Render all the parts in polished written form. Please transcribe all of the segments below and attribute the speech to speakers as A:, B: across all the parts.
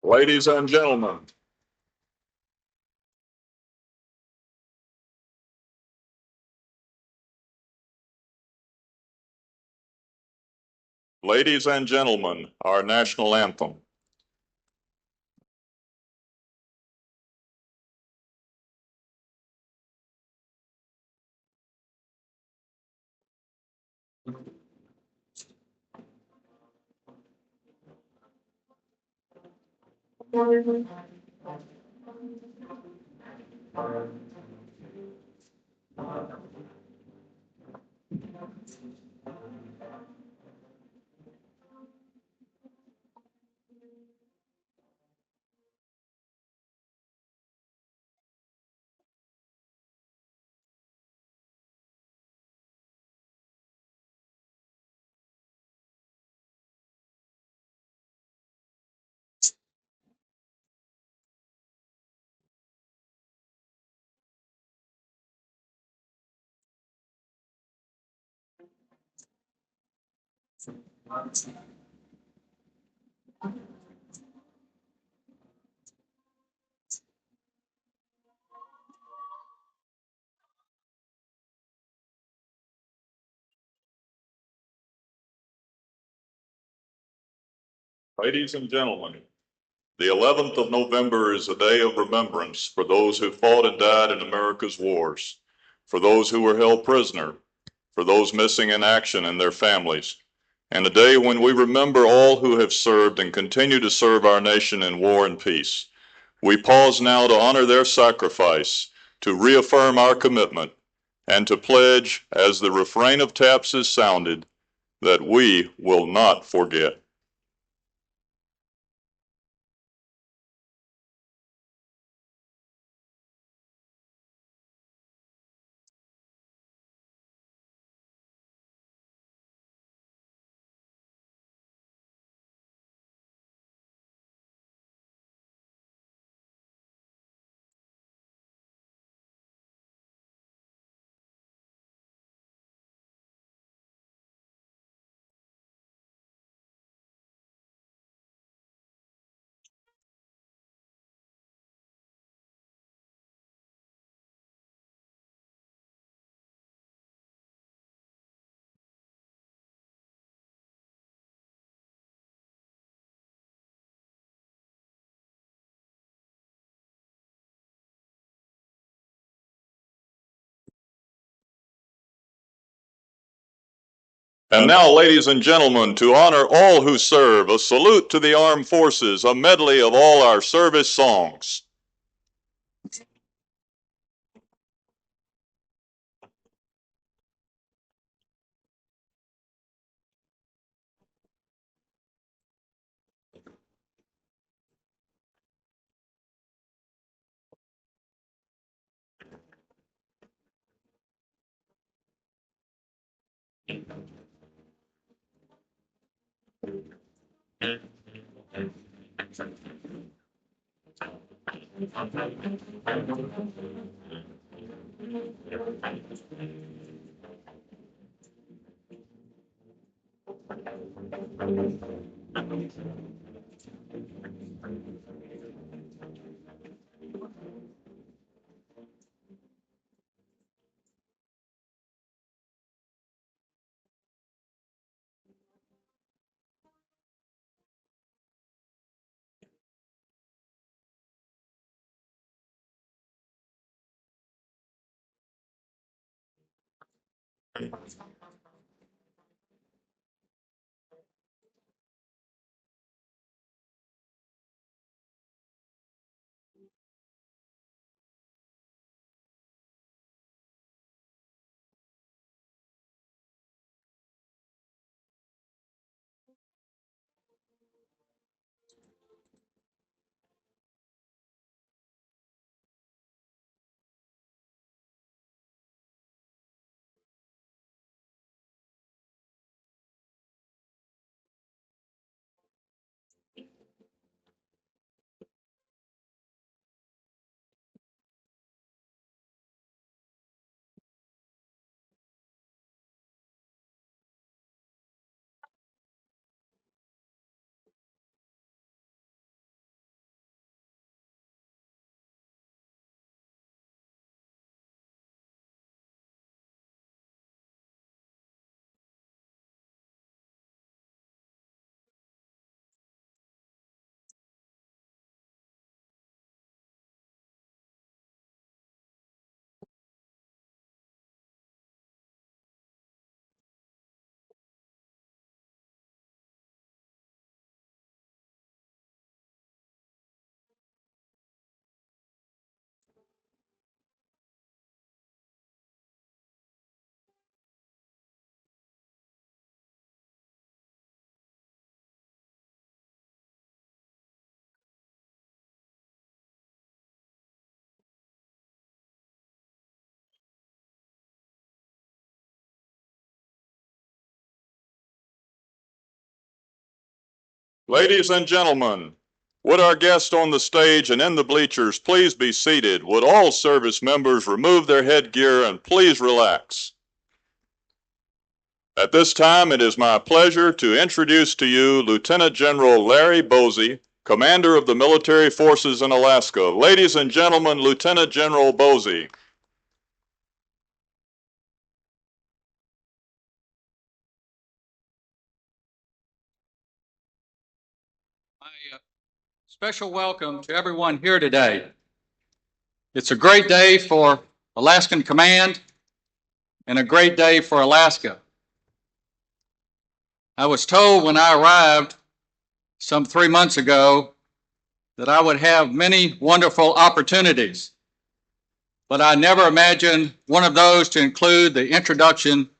A: Ladies and gentlemen, ladies and gentlemen, our national anthem. Ladies and gentlemen, the 11th of November is a day of remembrance for those who fought and died in America's wars, for those who were held prisoner, for those missing in action and their families, and a day when we remember all who have served and continue to serve our nation in war and peace. We pause now to honor their sacrifice, to reaffirm our commitment, and to pledge, as the refrain of TAPS is sounded, that we will not forget. And now, ladies and gentlemen, to honor all who serve, a salute to the armed forces, a medley of all our service songs. Ladies and gentlemen, would our guest on the stage and in the bleachers please be seated? Would all service members remove their headgear and please relax? At this time, it is my pleasure to introduce to you Lieutenant General Larry Boese, Commander of the Military Forces in Alaska. Ladies and gentlemen, Lieutenant General Boese.
B: Special welcome to everyone here today. It's a great day for Alaskan Command and a great day for Alaska. I was told when I arrived some 3 months ago that I would have many wonderful opportunities, but I never imagined one of those to include the introduction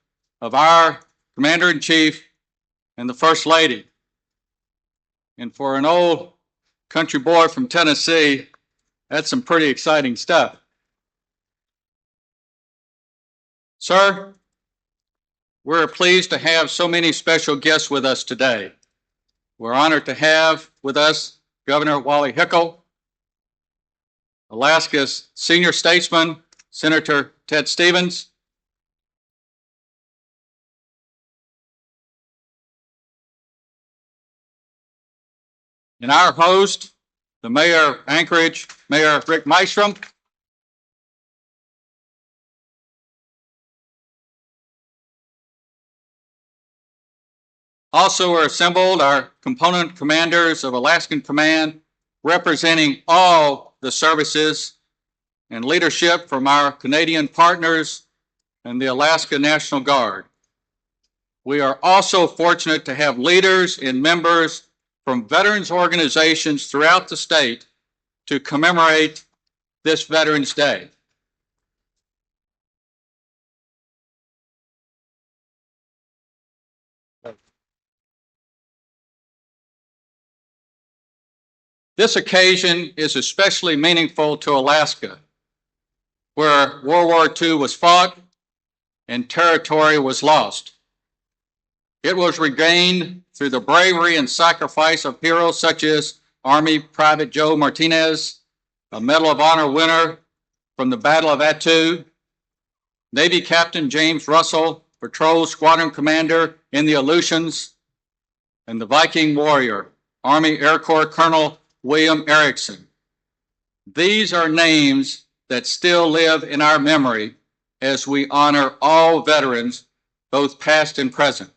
B: of our Commander-in-Chief and the First Lady. And for an old country boy from Tennessee, that's some pretty exciting stuff. Sir, we're pleased to have so many special guests with us today. We're honored to have with us Governor Wally Hickel, Alaska's senior statesman, Senator Ted Stevens, and our host, the Mayor of Anchorage, Mayor Rick Mystrom. Also are assembled our component commanders of Alaskan Command, representing all the services and leadership from our Canadian partners and the Alaska National Guard. We are also fortunate to have leaders and members from veterans organizations throughout the state to commemorate this Veterans Day. This occasion is especially meaningful to Alaska, where World War II was fought and territory was lost. It was regained through the bravery and sacrifice of heroes such as Army Private Joe Martinez, a Medal of Honor winner from the Battle of Attu, Navy Captain James Russell, Patrol Squadron Commander in the Aleutians, and the Viking warrior, Army Air Corps Colonel William Erickson. These are names that still live in our memory as we honor all veterans, both past and present.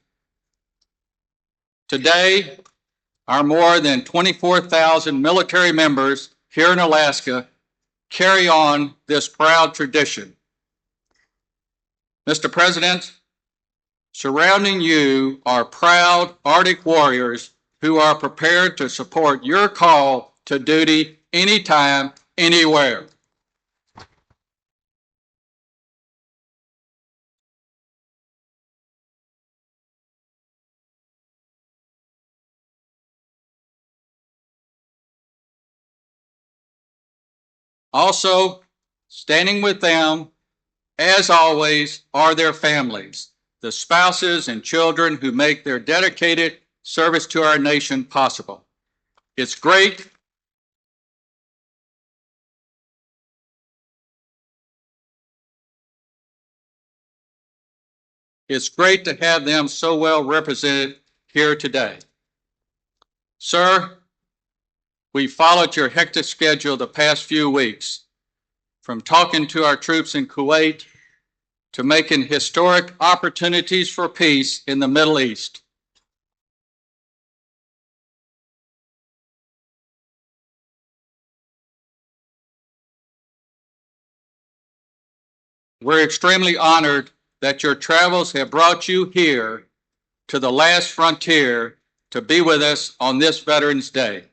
B: Today, our more than 24,000 military members here in Alaska carry on this proud tradition. Mr. President, surrounding you are proud Arctic warriors who are prepared to support your call to duty anytime, anywhere. Also, standing with them, as always, are their families, the spouses and children who make their dedicated service to our nation possible. It's great to have them so well represented here today. Sir, we followed your hectic schedule the past few weeks, from talking to our troops in Kuwait to making historic opportunities for peace in the Middle East. We're extremely honored that your travels have brought you here to the last frontier to be with us on this Veterans Day.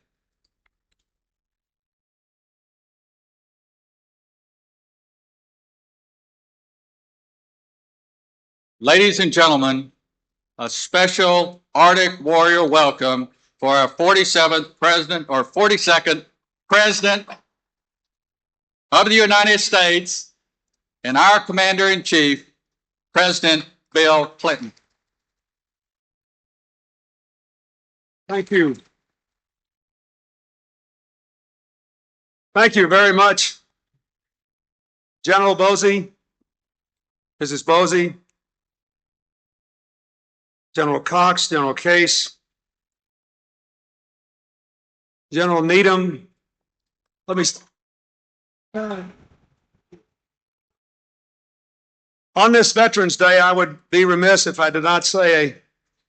B: Ladies and gentlemen, a special Arctic Warrior welcome for our 47th President or 42nd President of the United States and our Commander-in-Chief, President Bill Clinton.
C: Thank you. Thank you very much, General Bosey, Mrs. Bosey, General Cox, General Case, General Needham. On this Veterans Day, I would be remiss if I did not say a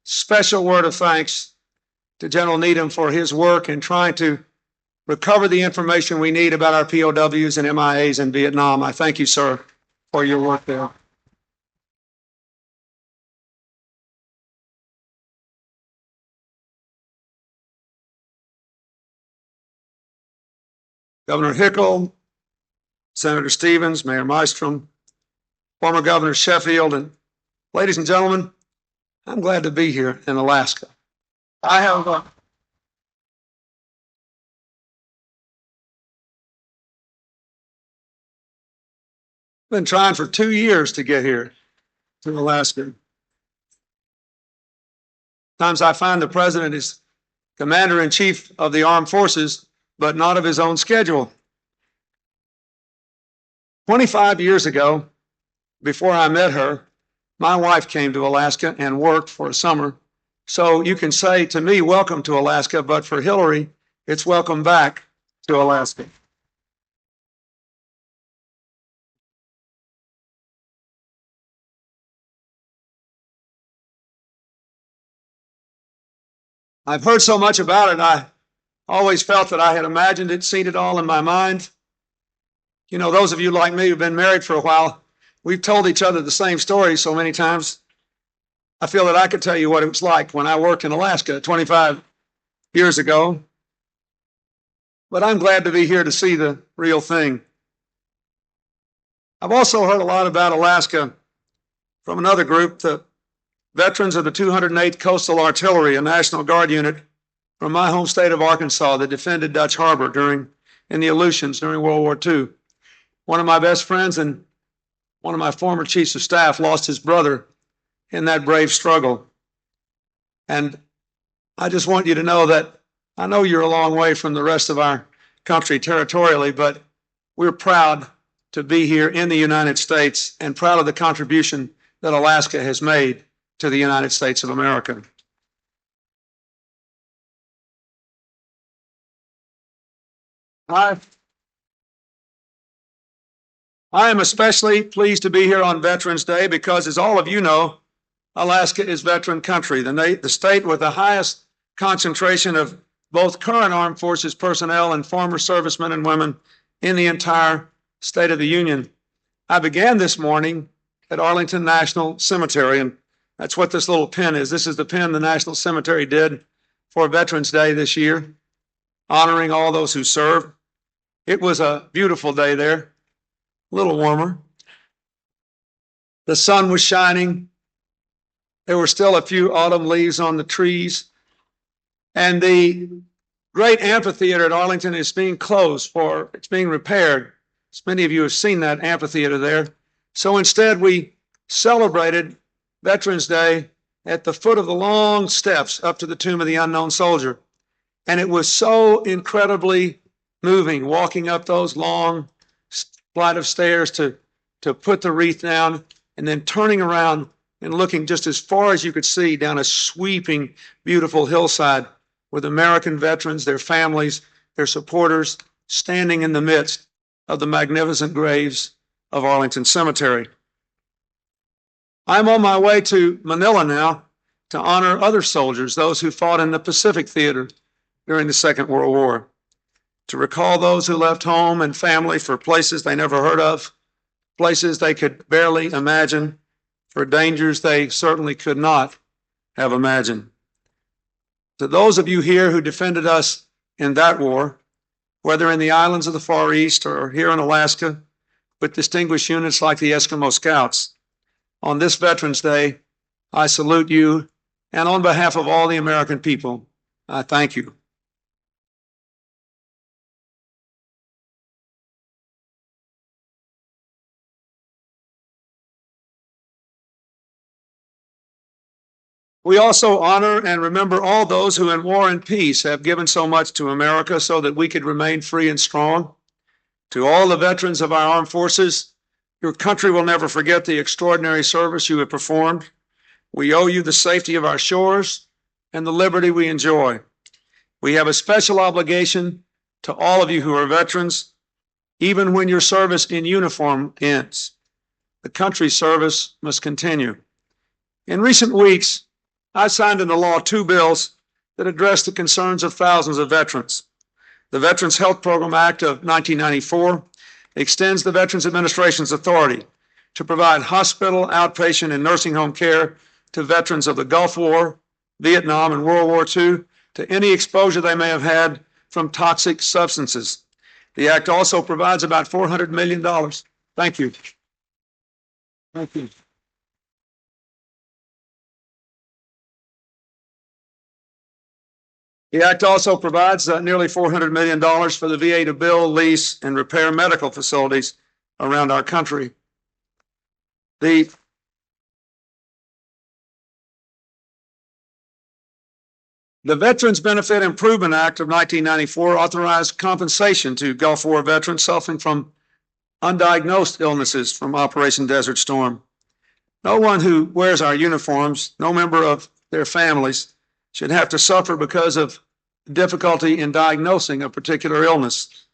C: special word of thanks to General Needham for his work in trying to recover the information we need about our POWs and MIAs in Vietnam. I thank you, sir, for your work there. Governor Hickel, Senator Stevens, Mayor Mystrom, former Governor Sheffield, and ladies and gentlemen, I'm glad to be here in Alaska. I have been trying for 2 years to get here to Alaska. Sometimes I find the president is commander-in-chief of the armed forces, but not of his own schedule. 25 years ago, before I met her, my wife came to Alaska and worked for a summer. So you can say to me, welcome to Alaska, but for Hillary, it's welcome back to Alaska. I've heard so much about it, I always felt that I had imagined it, seen it all in my mind. You know, those of you like me who've been married for a while, we've told each other the same story so many times. I feel that I could tell you what it was like when I worked in Alaska 25 years ago. But I'm glad to be here to see the real thing. I've also heard a lot about Alaska from another group, the veterans of the 208th Coastal Artillery, a National Guard unit from my home state of Arkansas that defended Dutch Harbor in the Aleutians during World War II. One of my best friends and one of my former chiefs of staff lost his brother in that brave struggle. And I just want you to know that I know you're a long way from the rest of our country territorially, but we're proud to be here in the United States and proud of the contribution that Alaska has made to the United States of America. I am especially pleased to be here on Veterans Day because, as all of you know, Alaska is veteran country, the state with the highest concentration of both current armed forces personnel and former servicemen and women in the entire State of the Union. I began this morning at Arlington National Cemetery, and that's what this little pin is. This is the pin the National Cemetery did for Veterans Day this year, honoring all those who served. It was a beautiful day there, a little warmer. The sun was shining. There were still a few autumn leaves on the trees. And the great amphitheater at Arlington is being closed it's being repaired. As many of you have seen that amphitheater there. So instead, we celebrated Veterans Day at the foot of the long steps up to the Tomb of the Unknown Soldier. And it was so incredibly moving, walking up those long flight of stairs to put the wreath down and then turning around and looking just as far as you could see down a sweeping, beautiful hillside with American veterans, their families, their supporters, standing in the midst of the magnificent graves of Arlington Cemetery. I'm on my way to Manila now to honor other soldiers, those who fought in the Pacific Theater during the Second World War, to recall those who left home and family for places they never heard of, places they could barely imagine, for dangers they certainly could not have imagined. To those of you here who defended us in that war, whether in the islands of the Far East or here in Alaska, with distinguished units like the Eskimo Scouts, on this Veterans Day, I salute you, and on behalf of all the American people, I thank you. We also honor and remember all those who in war and peace have given so much to America so that we could remain free and strong. To all the veterans of our armed forces, your country will never forget the extraordinary service you have performed. We owe you the safety of our shores and the liberty we enjoy. We have a special obligation to all of you who are veterans, even when your service in uniform ends. The country's service must continue. In recent weeks, I signed into law 2 bills that address the concerns of thousands of veterans. The Veterans Health Program Act of 1994 extends the Veterans Administration's authority to provide hospital, outpatient, and nursing home care to veterans of the Gulf War, Vietnam, and World War II to any exposure they may have had from toxic substances. The act also provides about $400 million. Thank you. Thank you. The act also provides nearly $400 million for the VA to build, lease, and repair medical facilities around our country. The Veterans Benefit Improvement Act of 1994 authorized compensation to Gulf War veterans suffering from undiagnosed illnesses from Operation Desert Storm. No one who wears our uniforms, no member of their families, should have to suffer because of difficulty in diagnosing a particular illness.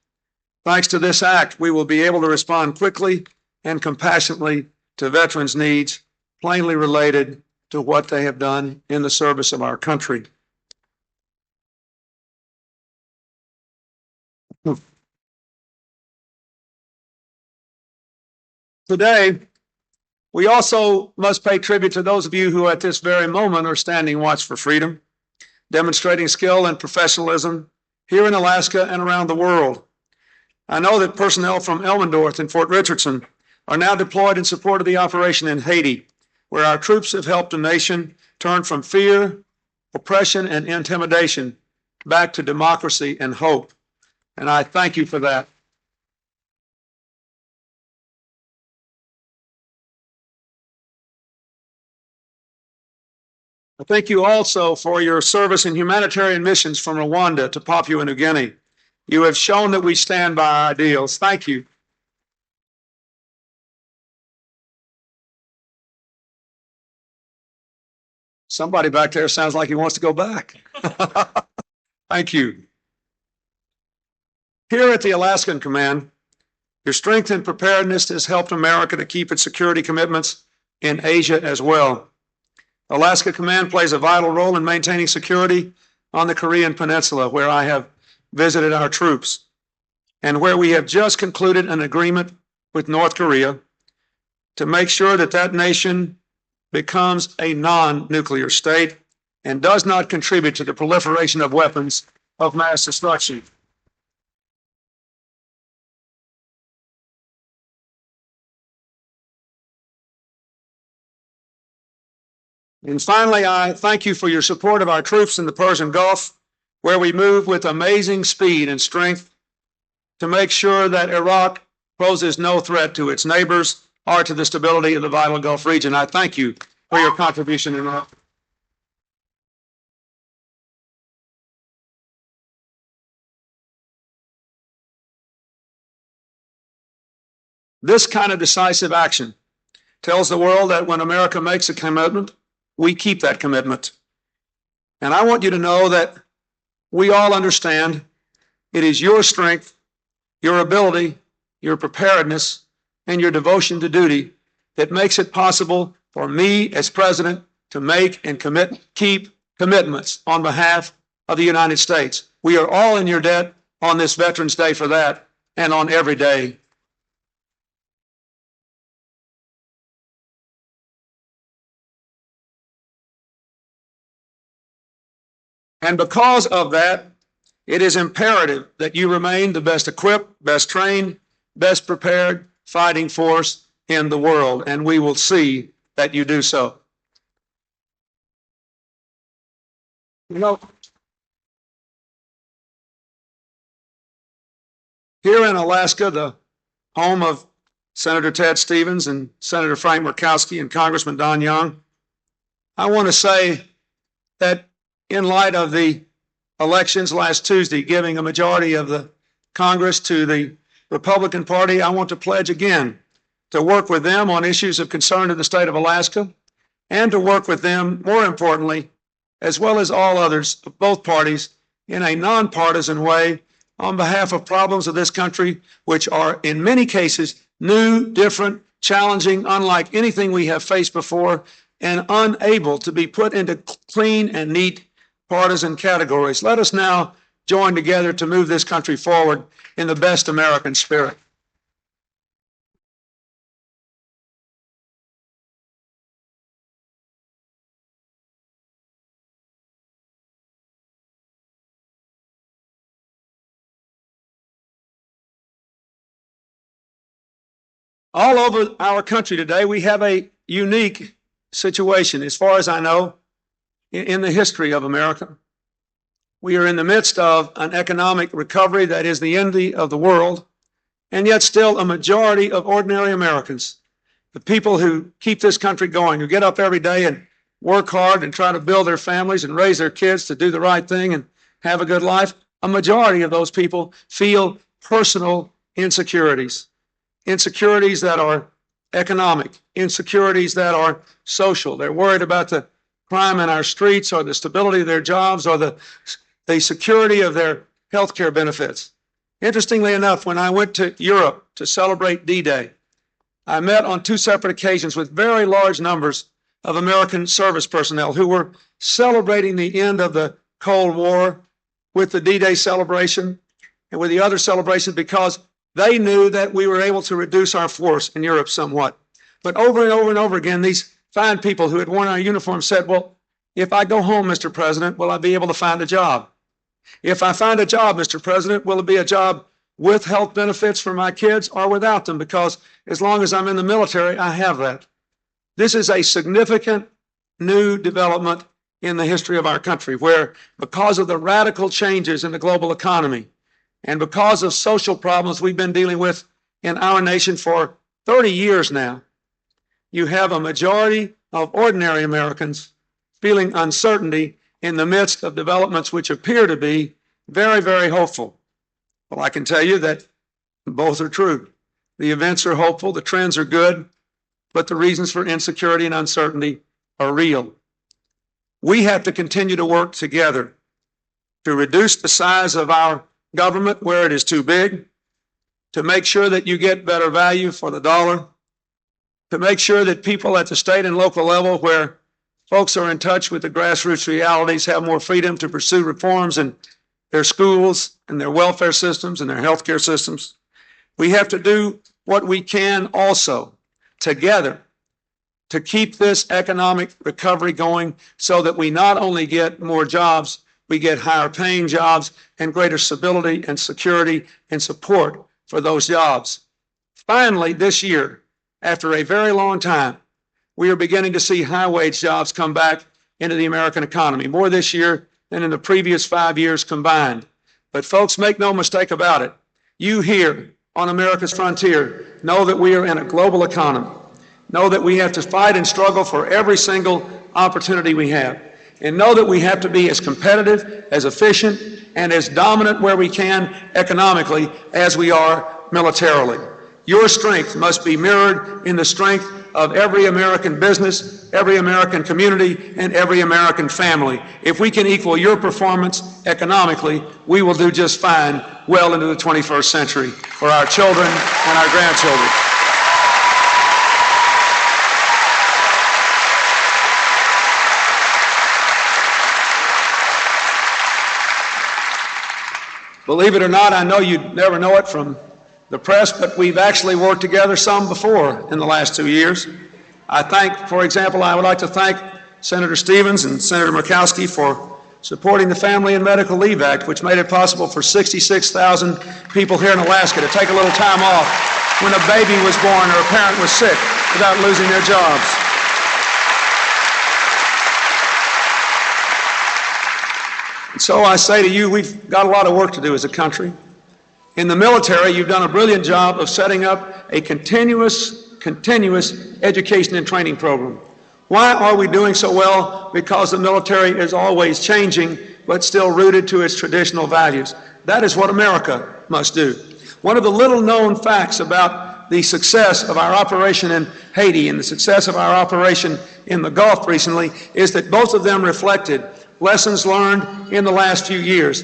C: Thanks to this act, we will be able to respond quickly and compassionately to veterans' needs, plainly related to what they have done in the service of our country. Today, We also must pay tribute to those of you who at this very moment are standing watch for freedom, demonstrating skill and professionalism here in Alaska and around the world. I know that personnel from Elmendorf and Fort Richardson are now deployed in support of the operation in Haiti, where our troops have helped a nation turn from fear, oppression, and intimidation back to democracy and hope. And I thank you for that. I thank you also for your service in humanitarian missions from Rwanda to Papua New Guinea. You have shown that we stand by our ideals. Thank you. Somebody back there sounds like he wants to go back. Thank you. Here at the Alaskan Command, your strength and preparedness has helped America to keep its security commitments in Asia as well. Alaska Command plays a vital role in maintaining security on the Korean Peninsula, where I have visited our troops, and where we have just concluded an agreement with North Korea to make sure that that nation becomes a non-nuclear state and does not contribute to the proliferation of weapons of mass destruction. And finally, I thank you for your support of our troops in the Persian Gulf, where we move with amazing speed and strength to make sure that Iraq poses no threat to its neighbors or to the stability of the vital Gulf region. I thank you for your contribution in that. This kind of decisive action tells the world that when America makes a commitment, we keep that commitment. And I want you to know that we all understand it is your strength, your ability, your preparedness, and your devotion to duty that makes it possible for me as president to make and keep commitments on behalf of the United States. We are all in your debt on this Veterans Day for that, and on every day. And because of that, it is imperative that you remain the best equipped, best trained, best prepared fighting force in the world, and we will see that you do so. You know, here in Alaska, the home of Senator Ted Stevens and Senator Frank Murkowski and Congressman Don Young, I want to say that in light of the elections last Tuesday, giving a majority of the Congress to the Republican Party, I want to pledge again to work with them on issues of concern to the state of Alaska, and to work with them, more importantly, as well as all others of both parties, in a nonpartisan way on behalf of problems of this country, which are in many cases new, different, challenging, unlike anything we have faced before, and unable to be put into clean and neat partisan categories. Let us now join together to move this country forward in the best American spirit. All over our country today, we have a unique situation, as far as I know, in the history of America. We are in the midst of an economic recovery that is the envy of the world, and yet still a majority of ordinary Americans, the people who keep this country going, who get up every day and work hard and try to build their families and raise their kids to do the right thing and have a good life, a majority of those people feel personal insecurities. Insecurities that are economic, insecurities that are social. They're worried about the crime in our streets, or the stability of their jobs, or the security of their health care benefits. Interestingly enough, when I went to Europe to celebrate D-Day, I met on 2 separate occasions with very large numbers of American service personnel who were celebrating the end of the Cold War with the D-Day celebration and with the other celebrations, because they knew that we were able to reduce our force in Europe somewhat. But over and over and over again, these fine people who had worn our uniform said, well, if I go home, Mr. President, will I be able to find a job? If I find a job, Mr. President, will it be a job with health benefits for my kids or without them? Because as long as I'm in the military, I have that. This is a significant new development in the history of our country, where because of the radical changes in the global economy and because of social problems we've been dealing with in our nation for 30 years now, you have a majority of ordinary Americans feeling uncertainty in the midst of developments which appear to be very, very hopeful. Well, I can tell you that both are true. The events are hopeful, the trends are good, but the reasons for insecurity and uncertainty are real. We have to continue to work together to reduce the size of our government where it is too big, to make sure that you get better value for the dollar, to make sure that people at the state and local level where folks are in touch with the grassroots realities have more freedom to pursue reforms in their schools and their welfare systems and their healthcare systems. We have to do what we can also together to keep this economic recovery going so that we not only get more jobs, we get higher paying jobs and greater stability and security and support for those jobs. Finally, this year, after a very long time, we are beginning to see high wage jobs come back into the American economy, more this year than in the previous 5 years combined. But folks, make no mistake about it. You here on America's frontier know that we are in a global economy. Know that we have to fight and struggle for every single opportunity we have. And know that we have to be as competitive, as efficient, and as dominant where we can economically as we are militarily. Your strength must be mirrored in the strength of every American business, every American community, and every American family. If we can equal your performance economically, we will do just fine well into the 21st century for our children and our grandchildren. Believe it or not, I know you'd never know it from the press, but we've actually worked together some before in the last 2 years. I would like to thank Senator Stevens and Senator Murkowski for supporting the Family and Medical Leave Act, which made it possible for 66,000 people here in Alaska to take a little time off when a baby was born or a parent was sick without losing their jobs. So I say to you, we've got a lot of work to do as a country. In the military, you've done a brilliant job of setting up a continuous education and training program. Why are we doing so well? Because the military is always changing, but still rooted to its traditional values. That is what America must do. One of the little-known facts about the success of our operation in Haiti and the success of our operation in the Gulf recently is that both of them reflected lessons learned in the last few years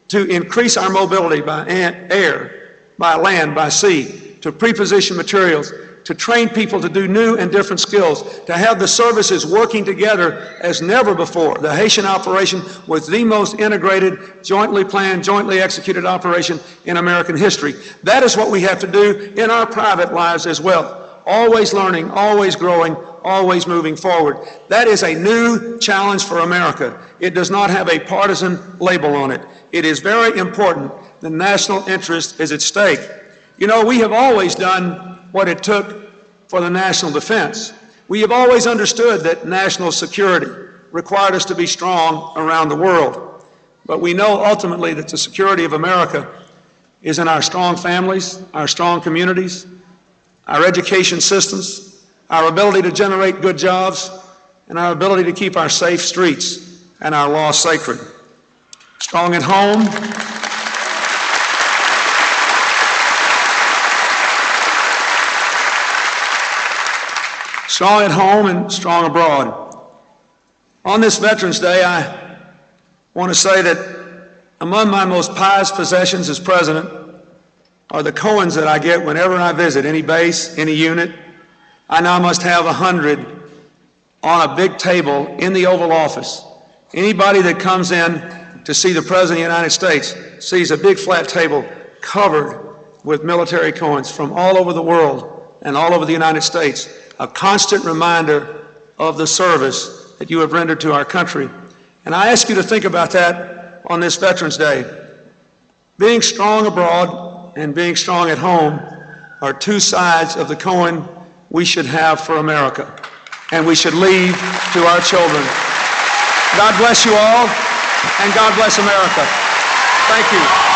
C: to increase our mobility by air, by land, by sea, to pre-position materials, to train people to do new and different skills, to have the services working together as never before. The Haitian operation was the most integrated, jointly planned, jointly executed operation in American history. That is what we have to do in our private lives as well. Always learning, always growing, always moving forward. That is a new challenge for America. It does not have a partisan label on it. It is very important. The national interest is at stake. You know, we have always done what it took for the national defense. We have always understood that national security required us to be strong around the world. But we know ultimately that the security of America is in our strong families, our strong communities, our education systems, our ability to generate good jobs, and our ability to keep our safe streets and our laws sacred. Strong at home, and strong abroad. On this Veterans Day, I want to say that among my most prized possessions as president are the coins that I get whenever I visit any base, any unit. I now must have 100 on a big table in the Oval Office. Anybody that comes in to see the President of the United States sees a big flat table covered with military coins from all over the world and all over the United States. a constant reminder of the service that you have rendered to our country. And I ask you to think about that on this Veterans Day. Being strong abroad and being strong at home are two sides of the coin we should have for America, and we should leave to our children. God bless you all, and God bless America. Thank you.